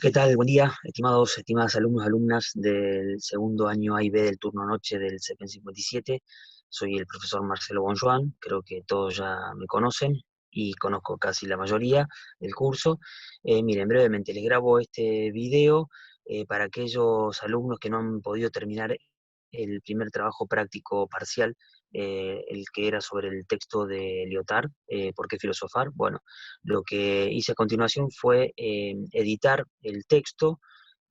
¿Qué tal? Buen día, estimados, estimadas alumnos, alumnas del segundo año A y B del turno noche del CEPEN 57. Soy el profesor Marcelo Bonjoan, creo que todos ya me conocen y conozco casi la mayoría del curso. Miren, brevemente les grabo este video para aquellos alumnos que no han podido terminar el primer trabajo práctico parcial, el que era sobre el texto de Lyotard, ¿Por qué filosofar? Bueno, lo que hice a continuación fue editar el texto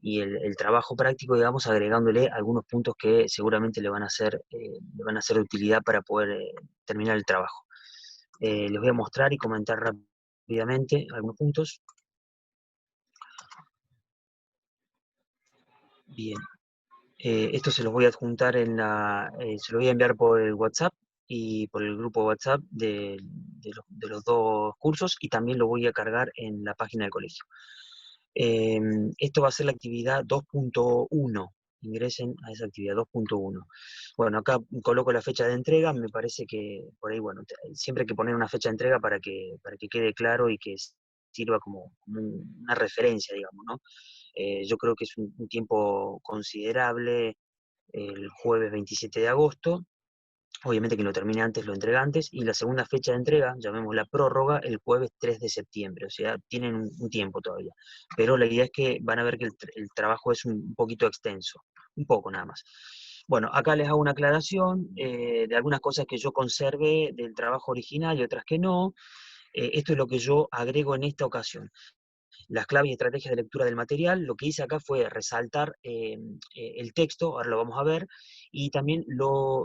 y el trabajo práctico, digamos, agregándole algunos puntos que seguramente le van a ser de utilidad para poder terminar el trabajo. Les voy a mostrar y comentar rápidamente algunos puntos. Bien, esto se los voy a adjuntar se lo voy a enviar por el WhatsApp y por el grupo WhatsApp de los dos cursos, y también lo voy a cargar en la página del colegio. Eh, Esto va a ser la actividad 2.1. Ingresen a esa actividad 2.1. Bueno, acá coloco la fecha de entrega. Me parece que por ahí, bueno, siempre hay que poner una fecha de entrega para que quede claro y que sirva como una referencia, digamos, ¿no? Yo creo que es un tiempo considerable, el jueves 27 de agosto. Obviamente que lo termine antes, lo entrega antes, y la segunda fecha de entrega, llamémosla prórroga, el jueves 3 de septiembre, o sea, tienen un tiempo todavía. Pero la idea es que van a ver que el trabajo es un poquito extenso, un poco nada más. Bueno, acá les hago una aclaración de algunas cosas que yo conservé del trabajo original y otras que no. Esto es lo que yo agrego en esta ocasión. Las claves y estrategias de lectura del material. Lo que hice acá fue resaltar el texto, ahora lo vamos a ver, y también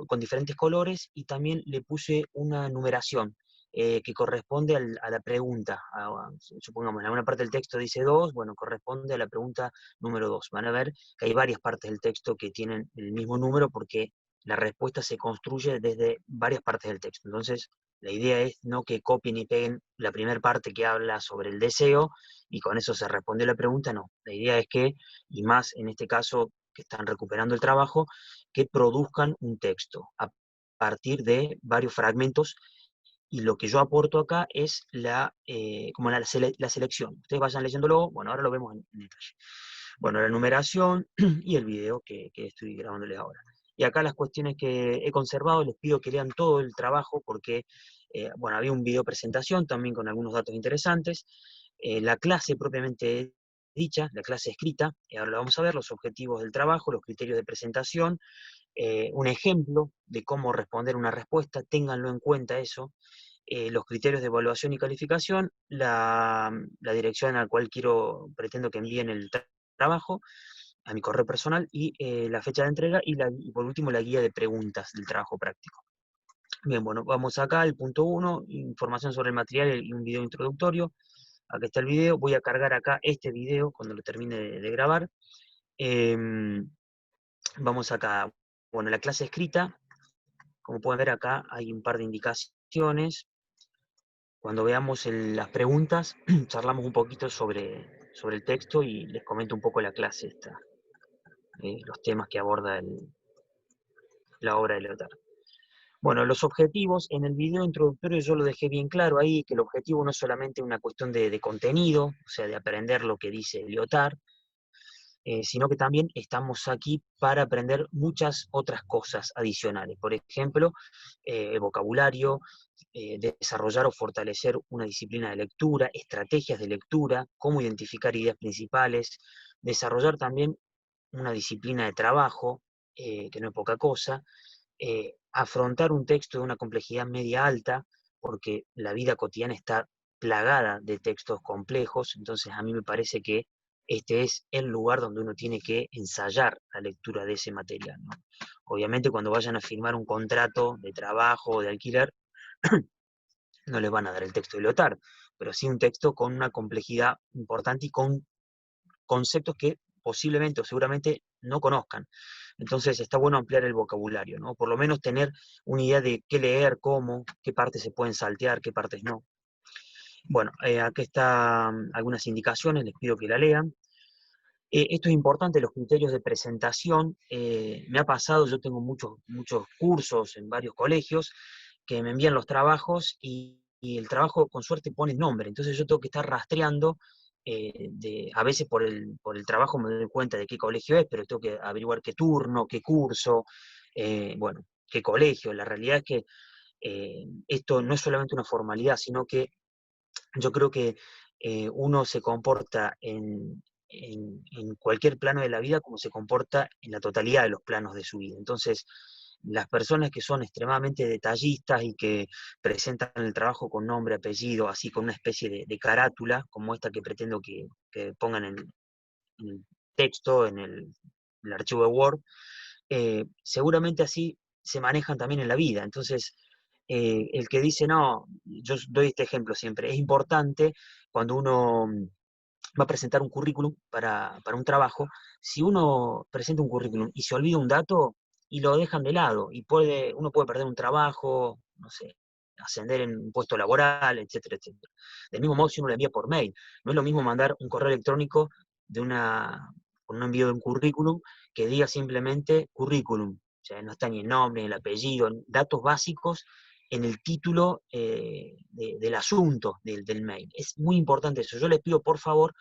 con diferentes colores, y también le puse una numeración que corresponde a la pregunta. Supongamos, en alguna parte del texto dice 2, bueno, corresponde a la pregunta número 2. Van a ver que hay varias partes del texto que tienen el mismo número porque la respuesta se construye desde varias partes del texto. Entonces, la idea es no que copien y peguen la primera parte que habla sobre el deseo y con eso se responde la pregunta, no. La idea es que, y más en este caso que están recuperando el trabajo, que produzcan un texto a partir de varios fragmentos, y lo que yo aporto acá es como la selección. Ustedes vayan leyéndolo, bueno, ahora lo vemos en detalle. Bueno, la numeración y el video que estoy grabándoles ahora. Y acá las cuestiones que he conservado, les pido que lean todo el trabajo porque, bueno, había un video presentación también con algunos datos interesantes, la clase propiamente dicha, la clase escrita, ahora la vamos a ver, los objetivos del trabajo, los criterios de presentación, un ejemplo de cómo responder una respuesta, ténganlo en cuenta eso, los criterios de evaluación y calificación, la dirección a la cual pretendo que envíen el trabajo, a mi correo personal, y la fecha de entrega, y por último la guía de preguntas del trabajo práctico. Bien, bueno, vamos acá al punto 1, información sobre el material y un video introductorio. Acá está el video, voy a cargar acá este video cuando lo termine de grabar. Vamos acá, bueno, la clase escrita, como pueden ver acá hay un par de indicaciones. Cuando veamos las preguntas, charlamos un poquito sobre el texto y les comento un poco la clase esta, los temas que aborda la obra de Lyotard. Bueno, los objetivos, en el video introductorio yo lo dejé bien claro ahí, que el objetivo no es solamente una cuestión de contenido, o sea, de aprender lo que dice Lyotard, sino que también estamos aquí para aprender muchas otras cosas adicionales. Por ejemplo, el vocabulario, desarrollar o fortalecer una disciplina de lectura, estrategias de lectura, cómo identificar ideas principales, desarrollar también una disciplina de trabajo, que no es poca cosa, afrontar un texto de una complejidad media alta, porque la vida cotidiana está plagada de textos complejos. Entonces a mí me parece que este es el lugar donde uno tiene que ensayar la lectura de ese material, ¿no? Obviamente cuando vayan a firmar un contrato de trabajo o de alquiler, no les van a dar el texto de Lyotard, pero sí un texto con una complejidad importante y con conceptos que posiblemente o seguramente no conozcan. Entonces está bueno ampliar el vocabulario, ¿no? Por lo menos tener una idea de qué leer, cómo, qué partes se pueden saltear, qué partes no. Bueno, aquí están algunas indicaciones, les pido que la lean. Esto es importante, los criterios de presentación. Me ha pasado, yo tengo muchos cursos en varios colegios que me envían los trabajos y el trabajo con suerte pone nombre, entonces yo tengo que estar rastreando a veces por el trabajo me doy cuenta de qué colegio es, pero tengo que averiguar qué turno, qué curso, bueno, qué colegio. La realidad es que esto no es solamente una formalidad, sino que yo creo que uno se comporta en cualquier plano de la vida como se comporta en la totalidad de los planos de su vida. Entonces, las personas que son extremadamente detallistas y que presentan el trabajo con nombre, apellido, así con una especie de carátula, como esta que pretendo que pongan en el texto, el archivo de Word, seguramente así se manejan también en la vida. Entonces, el que dice, no, yo doy este ejemplo siempre, es importante cuando uno va a presentar un currículum para un trabajo, si uno presenta un currículum y se olvida un dato y lo dejan de lado, y uno puede perder un trabajo, no sé, ascender en un puesto laboral, etcétera, etcétera. Del mismo modo, si uno lo envía por mail, no es lo mismo mandar un correo electrónico con un envío de un currículum que diga simplemente currículum, o sea, no está ni el nombre, ni el apellido, datos básicos en el título del asunto del mail. Es muy importante eso. Yo les pido, por favor,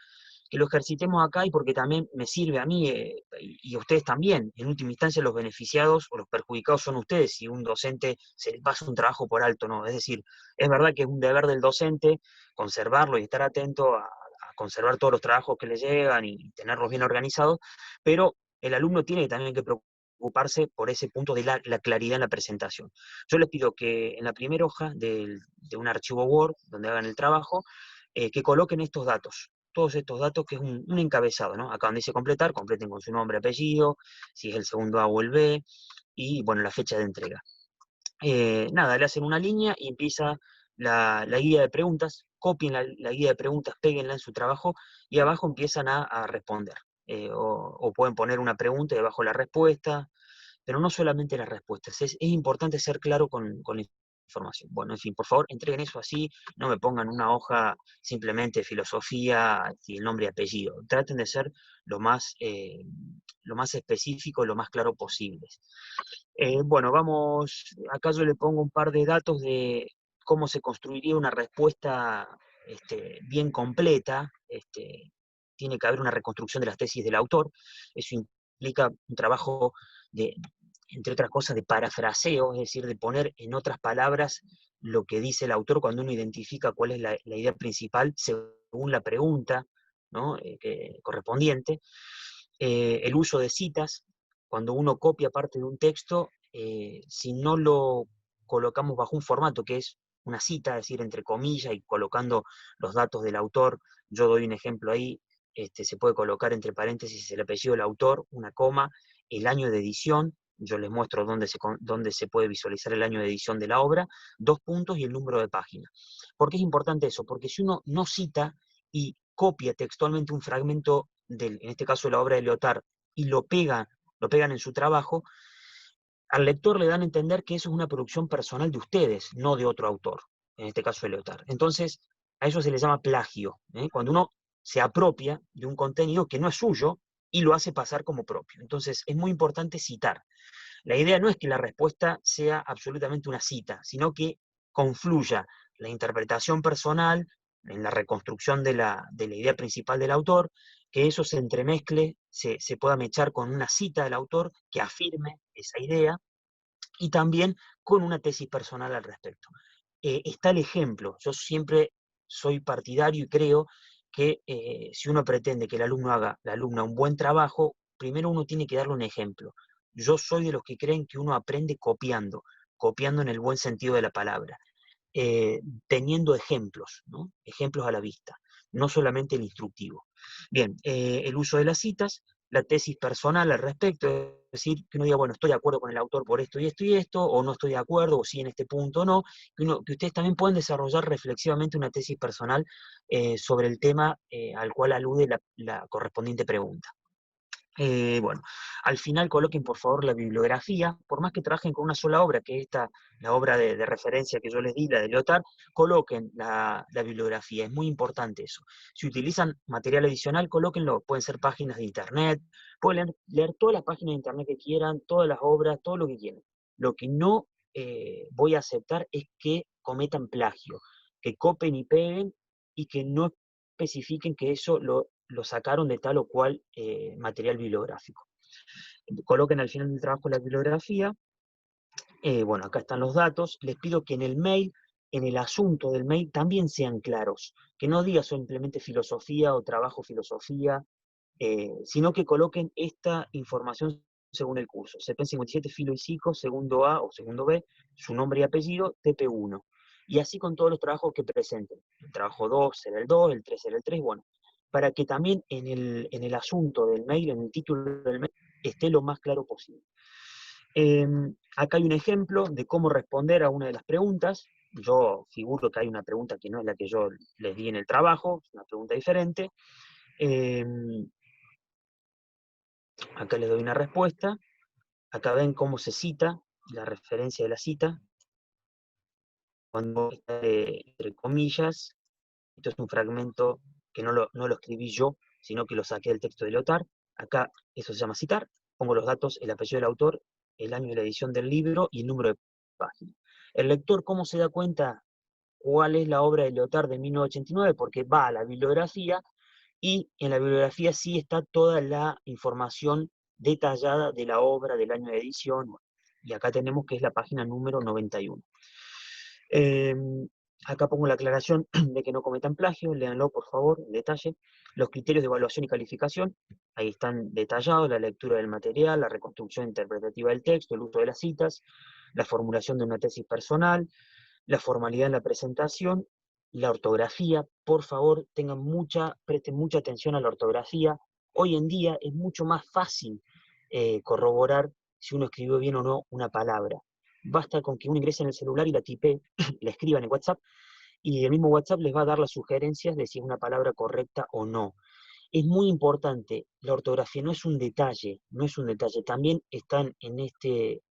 que lo ejercitemos acá y porque también me sirve a mí y a ustedes también. En última instancia, los beneficiados o los perjudicados son ustedes si un docente se le pasa un trabajo por alto, ¿no? Es decir, es verdad que es un deber del docente conservarlo y estar atento a conservar todos los trabajos que le llegan y tenerlos bien organizados, pero el alumno tiene también que preocuparse por ese punto de la claridad en la presentación. Yo les pido que en la primera hoja de un archivo Word, donde hagan el trabajo, que coloquen estos datos, todos estos datos, que es un encabezado, ¿no? Acá donde dice completar, completen con su nombre, apellido, si es el segundo A o el B, y bueno, la fecha de entrega. Nada, le hacen una línea y empieza la guía de preguntas, copien la guía de preguntas, péguenla en su trabajo y abajo empiezan a responder. O pueden poner una pregunta y debajo la respuesta, pero no solamente las respuestas, es importante ser claro con la información. Bueno, en fin, por favor, entreguen eso así, no me pongan una hoja simplemente filosofía y el nombre y apellido. Traten de ser lo más específico, lo más claro posible. Bueno, vamos, acá yo le pongo un par de datos de cómo se construiría una respuesta bien completa. Tiene que haber una reconstrucción de las tesis del autor. Eso implica un trabajo de, entre otras cosas, de parafraseo, es decir, de poner en otras palabras lo que dice el autor cuando uno identifica cuál es la idea principal según la pregunta, ¿no? Correspondiente. El uso de citas, cuando uno copia parte de un texto, si no lo colocamos bajo un formato que es una cita, es decir, entre comillas y colocando los datos del autor, yo doy un ejemplo ahí, se puede colocar entre paréntesis el apellido del autor, una coma, el año de edición, yo les muestro dónde se puede visualizar el año de edición de la obra, 2 puntos y el número de página. ¿Por qué es importante eso? Porque si uno no cita y copia textualmente un fragmento en este caso de la obra de Lyotard, y lo pegan en su trabajo, al lector le dan a entender que eso es una producción personal de ustedes, no de otro autor, en este caso de Lyotard. Entonces, a eso se le llama plagio, cuando uno se apropia de un contenido que no es suyo y lo hace pasar como propio. Entonces, es muy importante citar. La idea no es que la respuesta sea absolutamente una cita, sino que confluya la interpretación personal en la reconstrucción de la idea principal del autor, que eso se entremezcle, se pueda mechar con una cita del autor que afirme esa idea y también con una tesis personal al respecto. Está el ejemplo. Yo siempre soy partidario y creo que si uno pretende que el alumno haga, la alumna, un buen trabajo, primero uno tiene que darle un ejemplo. Yo soy de los que creen que uno aprende copiando, copiando en el buen sentido de la palabra, eh, teniendo ejemplos, ¿no? Ejemplos a la vista, no solamente el instructivo. Bien, el uso de las citas, la tesis personal al respecto, es decir, que uno diga, bueno, estoy de acuerdo con el autor por esto y esto y esto, o no estoy de acuerdo, o sí en este punto o no, que ustedes también pueden desarrollar reflexivamente una tesis personal sobre el tema al cual alude la correspondiente pregunta. Bueno, al final coloquen por favor la bibliografía, por más que trabajen con una sola obra, que esta, la obra de referencia que yo les di, la de Lyotard, coloquen la bibliografía, es muy importante eso. Si utilizan material adicional, colóquenlo, pueden ser páginas de internet, pueden leer todas las páginas de internet que quieran, todas las obras, todo lo que quieran. Lo que no voy a aceptar es que cometan plagio, que copien y peguen y que no especifiquen que eso lo sacaron de tal o cual material bibliográfico. Coloquen al final del trabajo la bibliografía. Bueno, acá están los datos. Les pido que en el mail, en el asunto del mail, también sean claros. Que no diga simplemente filosofía o trabajo filosofía, sino que coloquen esta información según el curso. CP57 Filo y Psico, segundo A o segundo B, su nombre y apellido, TP1. Y así con todos los trabajos que presenten. El trabajo 2 será el 2, el 3 será el 3, bueno, para que también en el asunto del mail, en el título del mail, esté lo más claro posible. Acá hay un ejemplo de cómo responder a una de las preguntas. Yo figuro que hay una pregunta que no es la que yo les di en el trabajo, es una pregunta diferente. Acá les doy una respuesta. Acá ven cómo se cita, la referencia de la cita. Cuando está entre comillas, esto es un fragmento que no lo escribí yo, sino que lo saqué del texto de Lyotard. Acá eso se llama citar. Pongo los datos, el apellido del autor, el año de la edición del libro y el número de página. El lector, ¿cómo se da cuenta cuál es la obra de Lyotard de 1989? Porque va a la bibliografía y en la bibliografía sí está toda la información detallada de la obra, del año de edición, y acá tenemos que es la página número 91. Eh, Acá pongo la aclaración de que no cometan plagio, léanlo por favor, en detalle. Los criterios de evaluación y calificación, ahí están detallados, la lectura del material, la reconstrucción interpretativa del texto, el uso de las citas, la formulación de una tesis personal, la formalidad en la presentación, la ortografía. Por favor, presten mucha atención a la ortografía. Hoy en día es mucho más fácil corroborar si uno escribió bien o no una palabra. Basta con que uno ingrese en el celular y la tipee, la escriba en el WhatsApp, y el mismo WhatsApp les va a dar las sugerencias de si es una palabra correcta o no. Es muy importante, la ortografía no es un detalle, no es un detalle. También están en este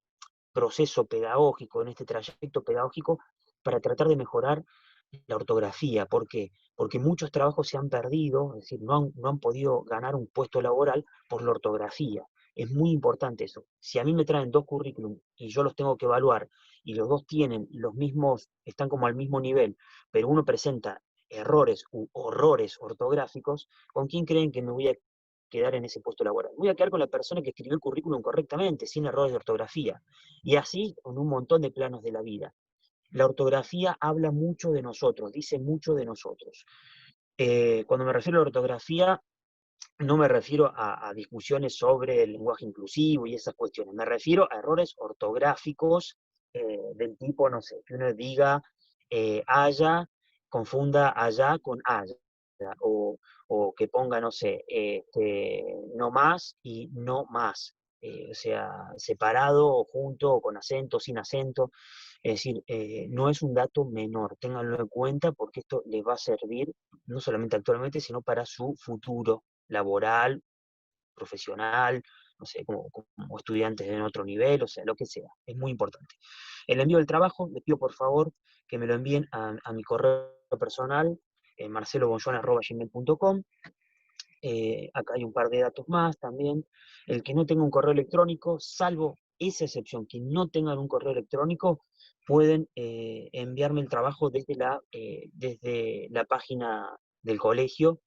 proceso pedagógico, en este trayecto pedagógico, para tratar de mejorar la ortografía. ¿Por qué? Porque muchos trabajos se han perdido, es decir, no han podido ganar un puesto laboral por la ortografía. Es muy importante eso. Si a mí me traen dos currículum y yo los tengo que evaluar y los dos tienen los mismos, están como al mismo nivel, pero uno presenta errores u horrores ortográficos, ¿con quién creen que me voy a quedar en ese puesto laboral? Voy a quedar con la persona que escribió el currículum correctamente, sin errores de ortografía. Y así con un montón de planos de la vida. La ortografía habla mucho de nosotros, dice mucho de nosotros. Cuando me refiero a la ortografía, no me refiero a discusiones sobre el lenguaje inclusivo y esas cuestiones, me refiero a errores ortográficos del tipo, no sé, que uno diga haya, confunda allá con haya, o que ponga, no sé, no más y no más, o sea, separado o junto, o con acento, sin acento. Es decir, no es un dato menor, ténganlo en cuenta porque esto les va a servir no solamente actualmente, sino para su futuro laboral, profesional, no sé, como estudiantes en otro nivel, o sea, lo que sea. Es muy importante. El envío del trabajo, les pido por favor que me lo envíen a mi correo personal, marcelobonjoan@gmail.com. Acá hay un par de datos más también. El que no tenga un correo electrónico, salvo esa excepción, que no tengan un correo electrónico, pueden enviarme el trabajo desde la página del colegio,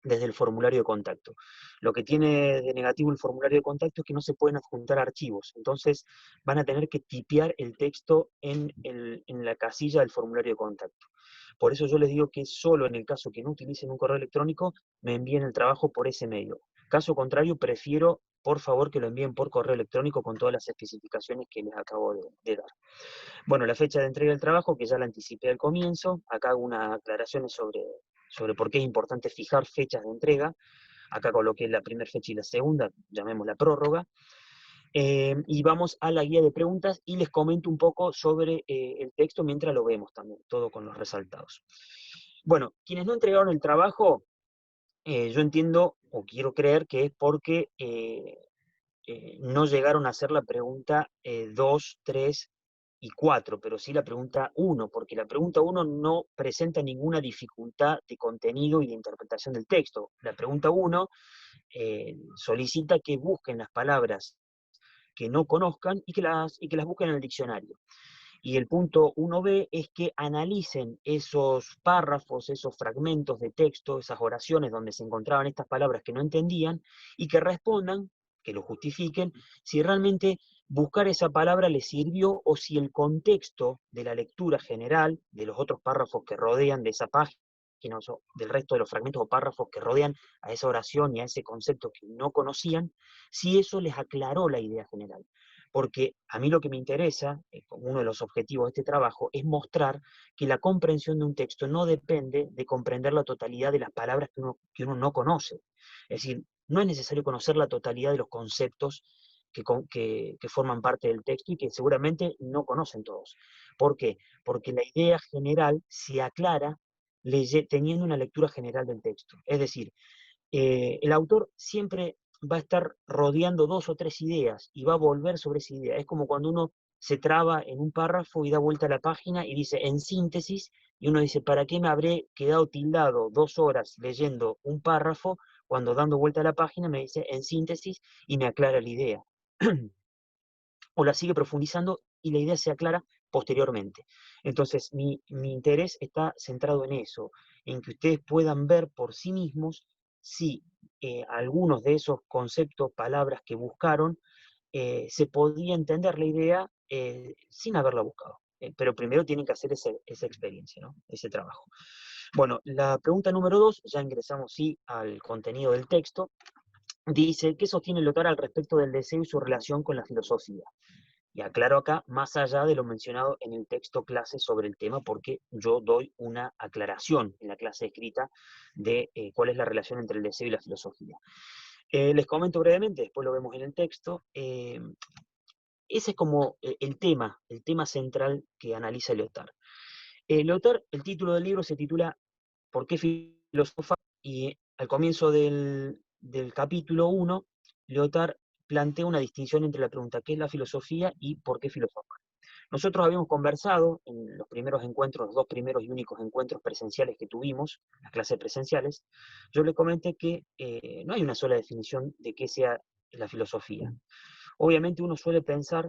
desde el formulario de contacto. Lo que tiene de negativo el formulario de contacto es que no se pueden adjuntar archivos, entonces van a tener que tipear el texto en la casilla del formulario de contacto. Por eso yo les digo que solo en el caso que no utilicen un correo electrónico, me envíen el trabajo por ese medio. Caso contrario, prefiero, por favor, que lo envíen por correo electrónico con todas las especificaciones que les acabo de dar. Bueno, la fecha de entrega del trabajo, que ya la anticipé al comienzo, acá hago unas aclaraciones sobre por qué es importante fijar fechas de entrega. Acá coloqué la primera fecha y la segunda, llamémosla prórroga. Y vamos a la guía de preguntas y les comento un poco sobre el texto mientras lo vemos también, todo con los resaltados. Bueno, quienes no entregaron el trabajo, yo entiendo o quiero creer que es porque no llegaron a hacer la pregunta 2, 3 y 4, pero sí la pregunta 1, porque la pregunta 1 no presenta ninguna dificultad de contenido y de interpretación del texto. La pregunta 1 solicita que busquen las palabras que no conozcan y que las busquen en el diccionario. Y el punto 1b es que analicen esos párrafos, esos fragmentos de texto, esas oraciones donde se encontraban estas palabras que no entendían, y que respondan, que lo justifiquen, si realmente buscar esa palabra les sirvió o si el contexto de la lectura general, de los otros párrafos que rodean de esa página, o del resto de los fragmentos o párrafos que rodean a esa oración y a ese concepto que no conocían, si eso les aclaró la idea general. Porque a mí lo que me interesa, como uno de los objetivos de este trabajo, es mostrar que la comprensión de un texto no depende de comprender la totalidad de las palabras que uno no conoce. Es decir, no es necesario conocer la totalidad de los conceptos que forman parte del texto y que seguramente no conocen todos. ¿Por qué? Porque la idea general se aclara teniendo una lectura general del texto. Es decir, el autor siempre va a estar rodeando dos o tres ideas y va a volver sobre esa idea. Es como cuando uno se traba en un párrafo y da vuelta a la página y dice en síntesis, y uno dice, ¿para qué me habré quedado tildado 2 horas leyendo un párrafo cuando dando vuelta a la página me dice en síntesis y me aclara la idea? O la sigue profundizando y la idea se aclara posteriormente. Entonces, mi interés está centrado en eso, en que ustedes puedan ver por sí mismos si algunos de esos conceptos, palabras que buscaron, se podía entender la idea sin haberla buscado. Pero primero tienen que hacer esa experiencia, ¿no? Ese trabajo. Bueno, la pregunta número 2, ya ingresamos sí al contenido del texto, dice, ¿qué sostiene Lothar al respecto del deseo y su relación con la filosofía? Y aclaro acá, más allá de lo mencionado en el texto clase sobre el tema, porque yo doy una aclaración en la clase escrita de cuál es la relación entre el deseo y la filosofía. Les comento brevemente, después lo vemos en el texto. Ese es como el tema central que analiza Lyotard. Lyotard, el título del libro se titula ¿Por qué filosofar? Y al comienzo del capítulo 1, Lyotard plantea una distinción entre la pregunta ¿qué es la filosofía? Y ¿por qué filosofar? Nosotros habíamos conversado en los primeros encuentros, los 2 primeros y únicos encuentros presenciales que tuvimos, las clases presenciales, yo le comenté que no hay una sola definición de qué sea la filosofía. Obviamente uno suele pensar,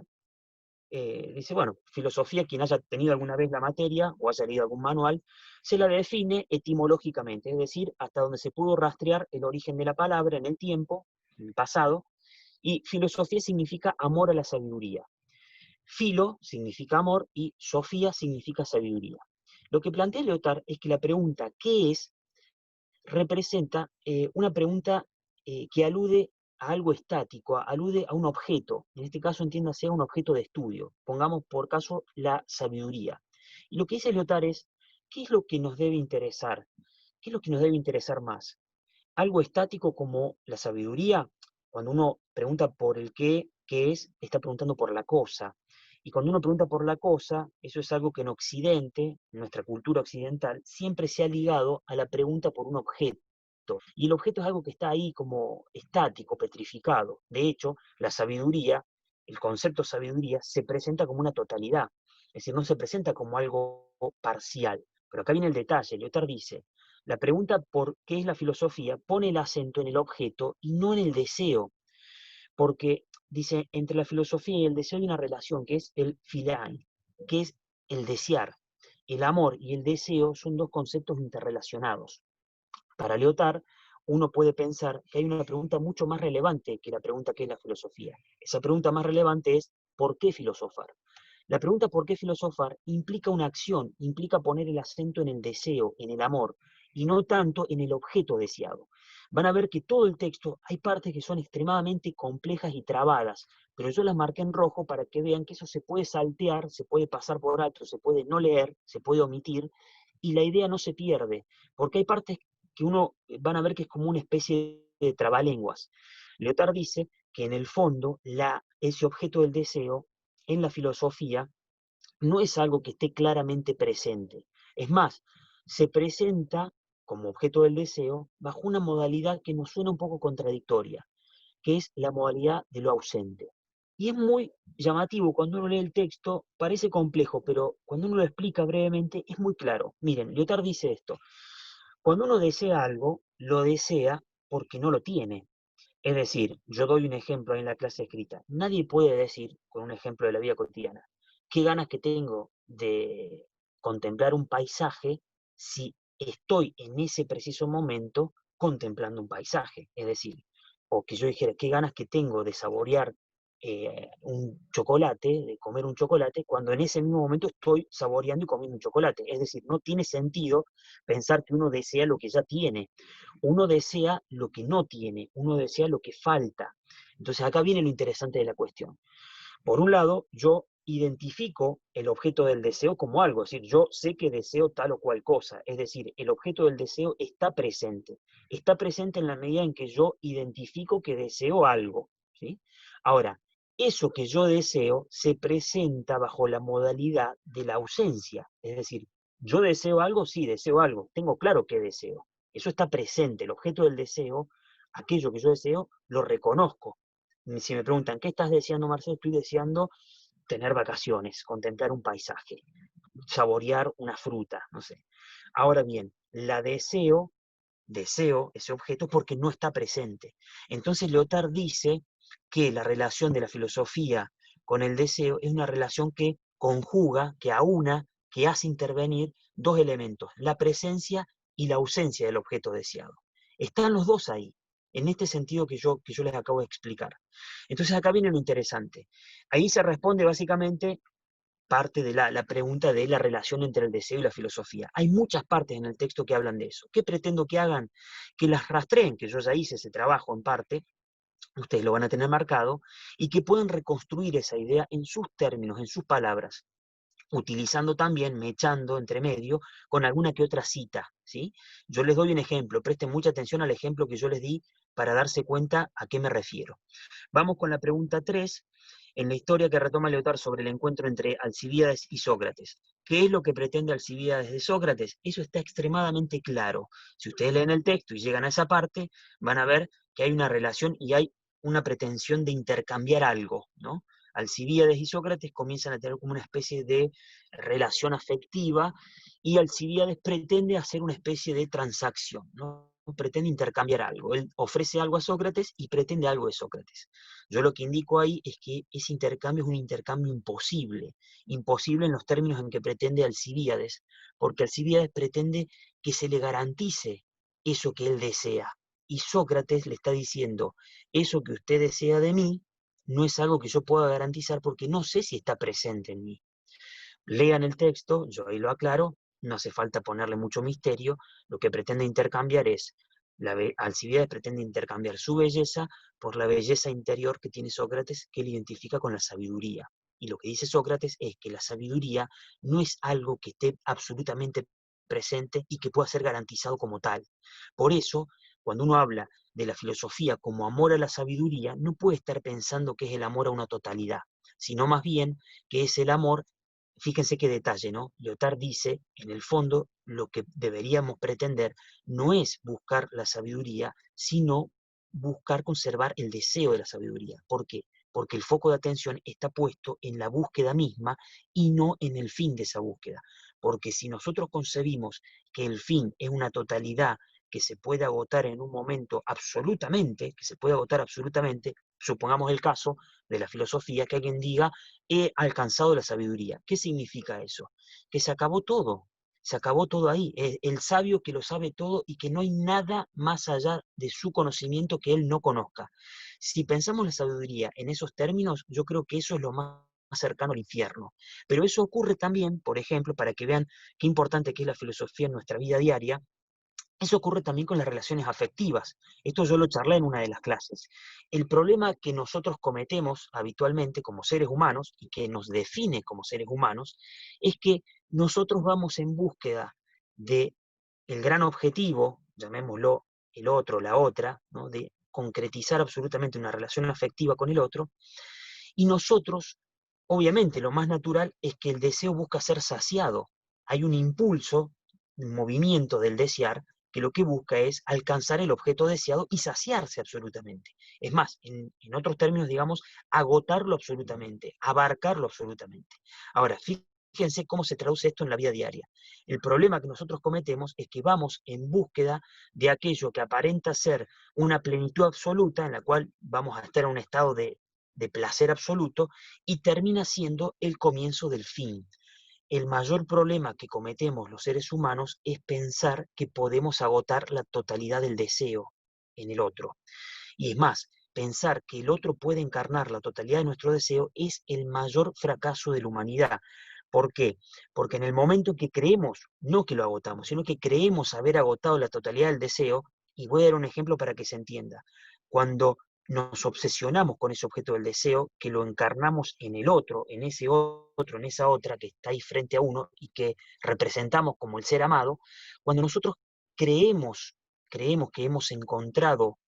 dice, bueno, filosofía, quien haya tenido alguna vez la materia o haya leído algún manual, se la define etimológicamente, es decir, hasta donde se pudo rastrear el origen de la palabra en el tiempo, en el pasado, y filosofía significa amor a la sabiduría. Filo significa amor y sofía significa sabiduría. Lo que plantea Lyotard es que la pregunta ¿qué es? Representa una pregunta que alude a algo estático, alude a un objeto, en este caso entiéndase a un objeto de estudio, pongamos por caso la sabiduría. Y lo que dice Lyotard es, ¿qué es lo que nos debe interesar? ¿Qué es lo que nos debe interesar más? Algo estático como la sabiduría, cuando uno pregunta por el qué es, está preguntando por la cosa. Y cuando uno pregunta por la cosa, eso es algo que en Occidente, en nuestra cultura occidental, siempre se ha ligado a la pregunta por un objeto. Y el objeto es algo que está ahí como estático, petrificado. De hecho, la sabiduría, el concepto sabiduría, se presenta como una totalidad. Es decir, no se presenta como algo parcial. Pero acá viene el detalle. Lyotard dice, la pregunta por qué es la filosofía pone el acento en el objeto y no en el deseo, porque dice, entre la filosofía y el deseo hay una relación que es el philein, que es el desear. El amor y el deseo son dos conceptos interrelacionados. Para Lyotard, uno puede pensar que hay una pregunta mucho más relevante que la pregunta ¿qué es la filosofía? Esa pregunta más relevante es ¿por qué filosofar? La pregunta ¿por qué filosofar? Implica una acción, implica poner el acento en el deseo, en el amor, y no tanto en el objeto deseado. Van a ver que todo el texto hay partes que son extremadamente complejas y trabadas, pero yo las marqué en rojo para que vean que eso se puede saltear, se puede pasar por alto, se puede no leer, se puede omitir, y la idea no se pierde, porque hay partes que uno van a ver que es como una especie de trabalenguas. Lyotard dice que en el fondo ese objeto del deseo en la filosofía no es algo que esté claramente presente. Es más, se presenta como objeto del deseo bajo una modalidad que nos suena un poco contradictoria, que es la modalidad de lo ausente. Y es muy llamativo, cuando uno lee el texto, parece complejo, pero cuando uno lo explica brevemente es muy claro. Miren, Lyotard dice esto, cuando uno desea algo, lo desea porque no lo tiene. Es decir, yo doy un ejemplo en la clase escrita. Nadie puede decir, con un ejemplo de la vida cotidiana, qué ganas que tengo de contemplar un paisaje si estoy en ese preciso momento contemplando un paisaje. Es decir, o que yo dijera, qué ganas que tengo de saborear un chocolate, de comer un chocolate, cuando en ese mismo momento estoy saboreando y comiendo un chocolate. Es decir, no tiene sentido pensar que uno desea lo que ya tiene. Uno desea lo que no tiene, uno desea lo que falta. Entonces acá viene lo interesante de la cuestión. Por un lado, yo identifico el objeto del deseo como algo, es decir, yo sé que deseo tal o cual cosa, es decir, el objeto del deseo está presente en la medida en que yo identifico que deseo algo, ¿sí? Ahora, eso que yo deseo se presenta bajo la modalidad de la ausencia, es decir, yo deseo algo, sí, deseo algo, tengo claro que deseo, eso está presente, el objeto del deseo, aquello que yo deseo, lo reconozco. Si me preguntan, ¿qué estás deseando, Marcelo? Estoy deseando tener vacaciones, contemplar un paisaje, saborear una fruta, no sé. Ahora bien, la deseo ese objeto porque no está presente. Entonces Lyotard dice que la relación de la filosofía con el deseo es una relación que conjuga, que aúna, que hace intervenir dos elementos, la presencia y la ausencia del objeto deseado. Están los dos ahí, en este sentido que yo les acabo de explicar. Entonces acá viene lo interesante. Ahí se responde básicamente parte de la pregunta de la relación entre el deseo y la filosofía. Hay muchas partes en el texto que hablan de eso. ¿Qué pretendo que hagan? Que las rastreen, que yo ya hice ese trabajo en parte, ustedes lo van a tener marcado, y que puedan reconstruir esa idea en sus términos, en sus palabras, utilizando también, mechando entre medio, con alguna que otra cita, ¿sí? Yo les doy un ejemplo, presten mucha atención al ejemplo que yo les di para darse cuenta a qué me refiero. Vamos con la pregunta 3, en la historia que retoma Lyotard sobre el encuentro entre Alcibíades y Sócrates. ¿Qué es lo que pretende Alcibíades de Sócrates? Eso está extremadamente claro. Si ustedes leen el texto y llegan a esa parte, van a ver que hay una relación y hay una pretensión de intercambiar algo, ¿no? Alcibíades y Sócrates comienzan a tener como una especie de relación afectiva y Alcibíades pretende hacer una especie de transacción, ¿no? Pretende intercambiar algo. Él ofrece algo a Sócrates y pretende algo de Sócrates. Yo lo que indico ahí es que ese intercambio es un intercambio imposible, imposible en los términos en que pretende Alcibíades, porque Alcibíades pretende que se le garantice eso que él desea. Y Sócrates le está diciendo, eso que usted desea de mí no es algo que yo pueda garantizar porque no sé si está presente en mí. Lean el texto, yo ahí lo aclaro, no hace falta ponerle mucho misterio, lo que pretende intercambiar es, Alcibiades pretende intercambiar su belleza por la belleza interior que tiene Sócrates, que él identifica con la sabiduría. Y lo que dice Sócrates es que la sabiduría no es algo que esté absolutamente presente y que pueda ser garantizado como tal. Por eso, cuando uno habla de la filosofía como amor a la sabiduría, no puede estar pensando que es el amor a una totalidad, sino más bien que es el amor. Fíjense qué detalle, ¿no? Lyotard dice, en el fondo, lo que deberíamos pretender no es buscar la sabiduría, sino buscar conservar el deseo de la sabiduría. ¿Por qué? Porque el foco de atención está puesto en la búsqueda misma y no en el fin de esa búsqueda. Porque si nosotros concebimos que el fin es una totalidad que se puede agotar en un momento absolutamente, que se puede agotar absolutamente, supongamos el caso de la filosofía, que alguien diga, he alcanzado la sabiduría. ¿Qué significa eso? Que se acabó todo ahí. El sabio que lo sabe todo y que no hay nada más allá de su conocimiento que él no conozca. Si pensamos la sabiduría en esos términos, yo creo que eso es lo más cercano al infierno. Pero eso ocurre también, por ejemplo, para que vean qué importante que es la filosofía en nuestra vida diaria, eso ocurre también con las relaciones afectivas. Esto yo lo charlé en una de las clases. El problema que nosotros cometemos habitualmente como seres humanos y que nos define como seres humanos es que nosotros vamos en búsqueda de el gran objetivo, llamémoslo el otro, la otra, ¿no? De concretizar absolutamente una relación afectiva con el otro, y nosotros, obviamente, lo más natural es que el deseo busca ser saciado. Hay un impulso, un movimiento del desear, que lo que busca es alcanzar el objeto deseado y saciarse absolutamente. Es más, en otros términos, digamos, agotarlo absolutamente, abarcarlo absolutamente. Ahora, fíjense cómo se traduce esto en la vida diaria. El problema que nosotros cometemos es que vamos en búsqueda de aquello que aparenta ser una plenitud absoluta, en la cual vamos a estar en un estado de placer absoluto, y termina siendo el comienzo del fin. El mayor problema que cometemos los seres humanos es pensar que podemos agotar la totalidad del deseo en el otro. Y es más, pensar que el otro puede encarnar la totalidad de nuestro deseo es el mayor fracaso de la humanidad. ¿Por qué? Porque en el momento que creemos, no que lo agotamos, sino que creemos haber agotado la totalidad del deseo, y voy a dar un ejemplo para que se entienda. Cuando nos obsesionamos con ese objeto del deseo, que lo encarnamos en el otro, en ese otro, en esa otra que está ahí frente a uno y que representamos como el ser amado, cuando nosotros creemos que hemos encontrado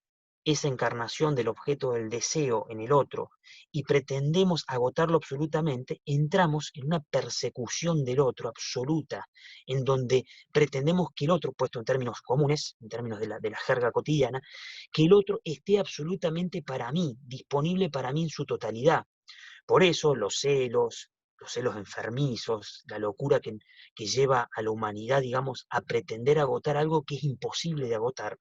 esa encarnación del objeto del deseo en el otro y pretendemos agotarlo absolutamente, entramos en una persecución del otro absoluta, en donde pretendemos que el otro, puesto en términos comunes, en términos de la jerga cotidiana, que el otro esté absolutamente para mí, disponible para mí en su totalidad. Por eso los celos enfermizos, la locura que lleva a la humanidad, digamos, a pretender agotar algo que es imposible de agotar,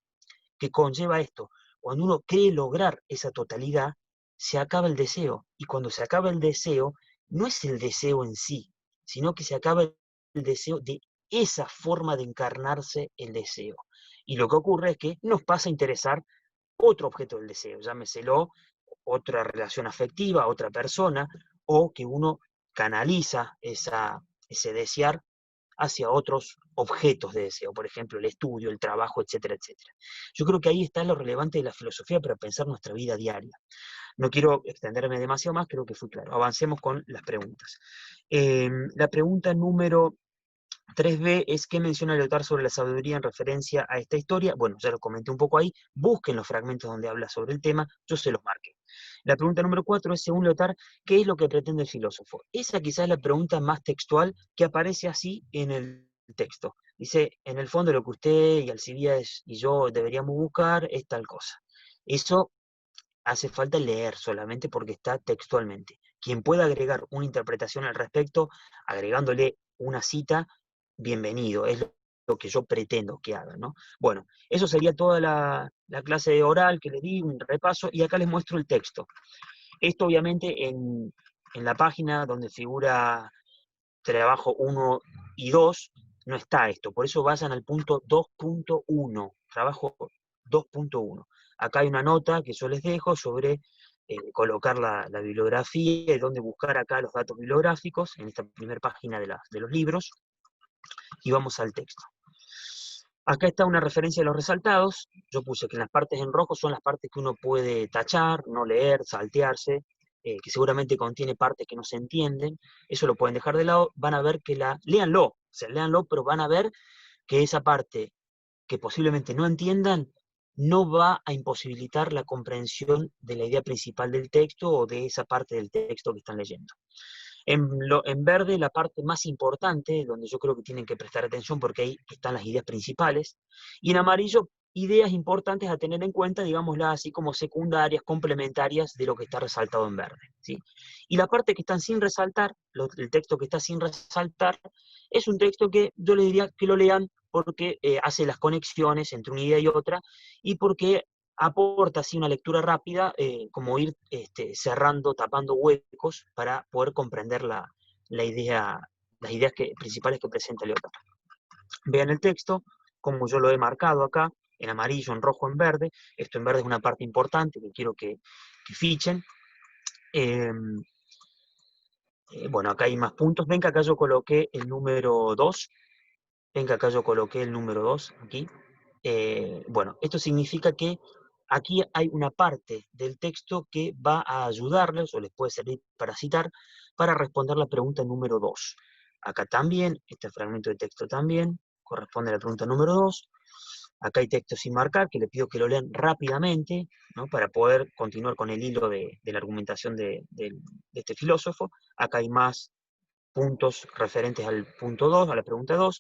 que conlleva esto. Cuando uno cree lograr esa totalidad, se acaba el deseo. Y cuando se acaba el deseo, no es el deseo en sí, sino que se acaba el deseo de esa forma de encarnarse el deseo. Y lo que ocurre es que nos pasa a interesar otro objeto del deseo, llámeselo otra relación afectiva, otra persona, o que uno canaliza ese desear hacia otros objetos de deseo, por ejemplo, el estudio, el trabajo, etcétera, etcétera. Yo creo que ahí está lo relevante de la filosofía para pensar nuestra vida diaria. No quiero extenderme demasiado más, creo que fue claro. Avancemos con las preguntas. La pregunta número 3b es ¿qué menciona Lyotard sobre la sabiduría en referencia a esta historia? Bueno, ya lo comenté un poco ahí, busquen los fragmentos donde habla sobre el tema, yo se los marqué. La pregunta número 4 es, según Lyotard, ¿qué es lo que pretende el filósofo? Esa quizás es la pregunta más textual que aparece así en el texto. Dice, en el fondo lo que usted y Alcibiades y yo deberíamos buscar es tal cosa. Eso hace falta leer solamente porque está textualmente. Quien pueda agregar una interpretación al respecto, agregándole una cita, bienvenido, es lo que yo pretendo que hagan, ¿no? Bueno, eso sería toda la clase oral que les di, un repaso, y acá les muestro el texto. Esto obviamente en la página donde figura trabajo 1 y 2, no está esto, por eso vayan al punto 2.1, trabajo 2.1. Acá hay una nota que yo les dejo sobre colocar la bibliografía y dónde buscar acá los datos bibliográficos, en esta primera página de los libros, y vamos al texto. Acá está una referencia de los resaltados, yo puse que las partes en rojo son las partes que uno puede tachar, no leer, saltearse, que seguramente contiene partes que no se entienden, eso lo pueden dejar de lado, van a ver que léanlo, o sea, léanlo, pero van a ver que esa parte que posiblemente no entiendan, no va a imposibilitar la comprensión de la idea principal del texto o de esa parte del texto que están leyendo. En verde, la parte más importante, donde yo creo que tienen que prestar atención porque ahí están las ideas principales, y en amarillo, ideas importantes a tener en cuenta, digámoslas así como secundarias, complementarias de lo que está resaltado en verde, ¿sí? Y la parte que están sin resaltar, el texto que está sin resaltar, es un texto que yo les diría que lo lean porque hace las conexiones entre una idea y otra, y porque aporta así una lectura rápida, como ir cerrando, tapando huecos para poder comprender la idea, las ideas principales que presenta Lyotard. Vean el texto, como yo lo he marcado acá, en amarillo, en rojo, en verde. Esto en verde es una parte importante que quiero que fichen. Bueno, acá hay más puntos. Ven que acá yo coloqué el número 2. Ven que acá yo coloqué el número 2, aquí. Bueno, esto significa que aquí hay una parte del texto que va a ayudarles, o les puede servir para citar, para responder la pregunta número 2. Acá también, este fragmento de texto también corresponde a la pregunta número 2. Acá hay texto sin marcar, que le pido que lo lean rápidamente, ¿no? Para poder continuar con el hilo de la argumentación de este filósofo. Acá hay más puntos referentes al punto 2, a la pregunta 2,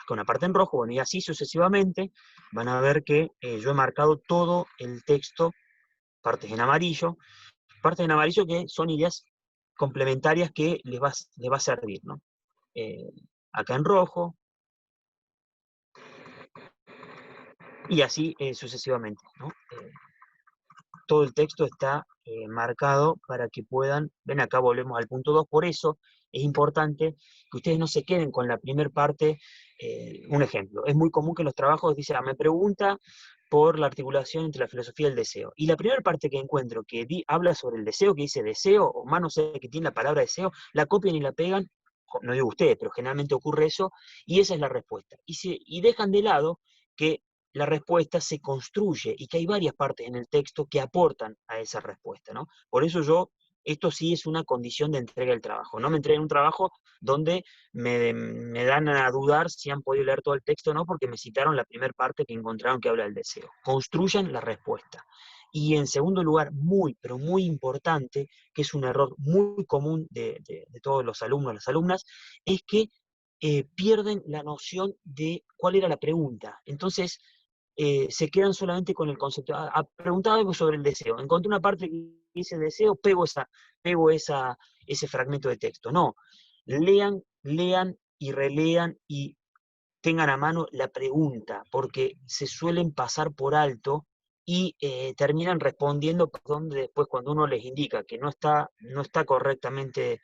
con una parte en rojo, bueno, y así sucesivamente. Van a ver que yo he marcado todo el texto, partes en amarillo que son ideas complementarias que les va a servir, ¿no? Acá en rojo, y así sucesivamente, ¿no? Todo el texto está marcado para que puedan, ven acá volvemos al punto 2, por eso es importante que ustedes no se queden con la primera parte. Un ejemplo, es muy común que los trabajos dicen, me pregunta por la articulación entre la filosofía y el deseo. Y la primera parte que encuentro que habla sobre el deseo, que dice deseo, o más no sé, que tiene la palabra deseo, la copian y la pegan, no digo ustedes, pero generalmente ocurre eso, y esa es la respuesta. Y dejan de lado que la respuesta se construye y que hay varias partes en el texto que aportan a esa respuesta, ¿no? Por eso esto sí es una condición de entrega del trabajo. No me entreguen un trabajo donde me dan a dudar si han podido leer todo el texto o no, porque me citaron la primera parte que encontraron que habla del deseo. Construyan la respuesta. Y en segundo lugar, muy, pero muy importante, que es un error muy común de todos los alumnos, las alumnas, es que pierden la noción de cuál era la pregunta. Entonces, se quedan solamente con el concepto. Preguntaba algo sobre el deseo. Encontré una parte que dice deseo, pego ese fragmento de texto. No, lean y relean y tengan a mano la pregunta, porque se suelen pasar por alto y terminan respondiendo por donde después cuando uno les indica que no está correctamente,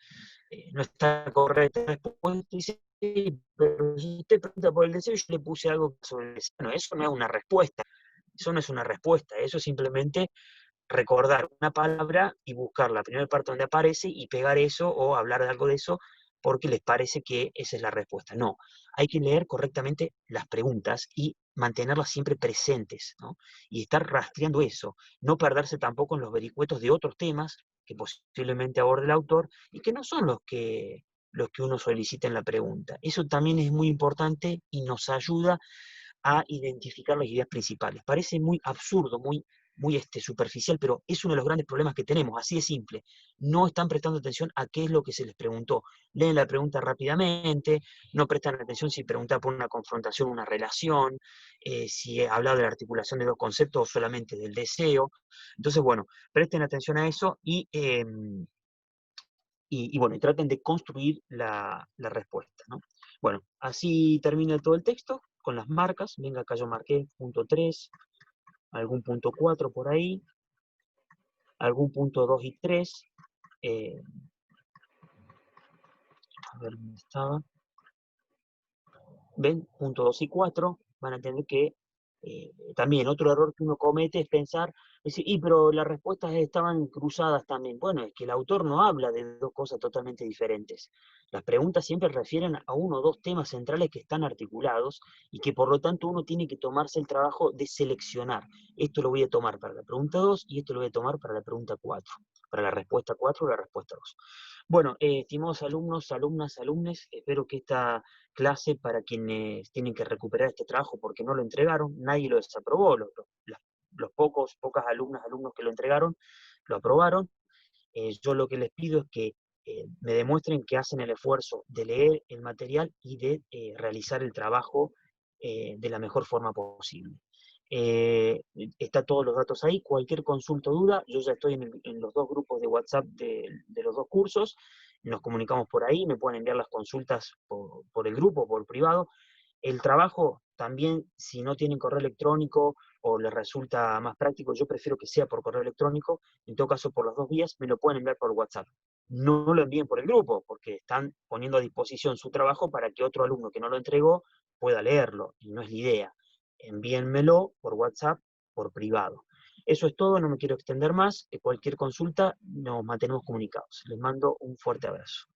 no está correcta la respuesta, dice, "Sí, pero si usted pregunta por el deseo, yo le puse algo sobre el deseo". No, eso no es una respuesta, eso no es una respuesta, eso es simplemente recordar una palabra y buscar la primera parte donde aparece y pegar eso o hablar de algo de eso porque les parece que esa es la respuesta. No, hay que leer correctamente las preguntas y mantenerlas siempre presentes, ¿no? Y estar rastreando eso, no perderse tampoco en los vericuetos de otros temas que posiblemente aborde el autor y que no son los que uno solicita en la pregunta. Eso también es muy importante y nos ayuda a identificar las ideas principales. Parece muy absurdo, muy superficial, pero es uno de los grandes problemas que tenemos, así de simple. No están prestando atención a qué es lo que se les preguntó. Leen la pregunta rápidamente, no prestan atención si pregunta por una confrontación, una relación, si habla de la articulación de dos conceptos o solamente del deseo. Entonces, bueno, presten atención a eso y bueno, y traten de construir la respuesta, ¿no? Bueno, así termina todo el texto, con las marcas. Venga, acá yo marqué punto 3, algún punto 4 por ahí, algún punto 2 y 3. eh, a ver dónde estaba. ¿Ven? Punto 2 y 4, van a entender que también otro error que uno comete es pensar, decir, pero las respuestas estaban cruzadas también. Bueno, es que el autor no habla de dos cosas totalmente diferentes. Las preguntas siempre refieren a uno o dos temas centrales que están articulados y que por lo tanto uno tiene que tomarse el trabajo de seleccionar. Esto lo voy a tomar para la pregunta 2 y esto lo voy a tomar para la pregunta 4, para la respuesta 4 o la respuesta 2. Bueno, estimados alumnos, alumnas, alumnes, espero que esta clase para quienes tienen que recuperar este trabajo porque no lo entregaron, nadie lo desaprobó, los pocas alumnas, alumnos que lo entregaron, lo aprobaron. Yo lo que les pido es que me demuestren que hacen el esfuerzo de leer el material y de realizar el trabajo de la mejor forma posible. Está todos los datos ahí, cualquier consulta o duda, yo ya estoy en los dos grupos de WhatsApp de los dos cursos, nos comunicamos por ahí, me pueden enviar las consultas por el grupo, por privado. El trabajo también, si no tienen correo electrónico o les resulta más práctico, yo prefiero que sea por correo electrónico, en todo caso por las dos vías, me lo pueden enviar por WhatsApp. No lo envíen por el grupo, porque están poniendo a disposición su trabajo para que otro alumno que no lo entregó pueda leerlo, y no es la idea. Envíenmelo por WhatsApp, por privado. Eso es todo, no me quiero extender más. Cualquier consulta, nos mantenemos comunicados. Les mando un fuerte abrazo.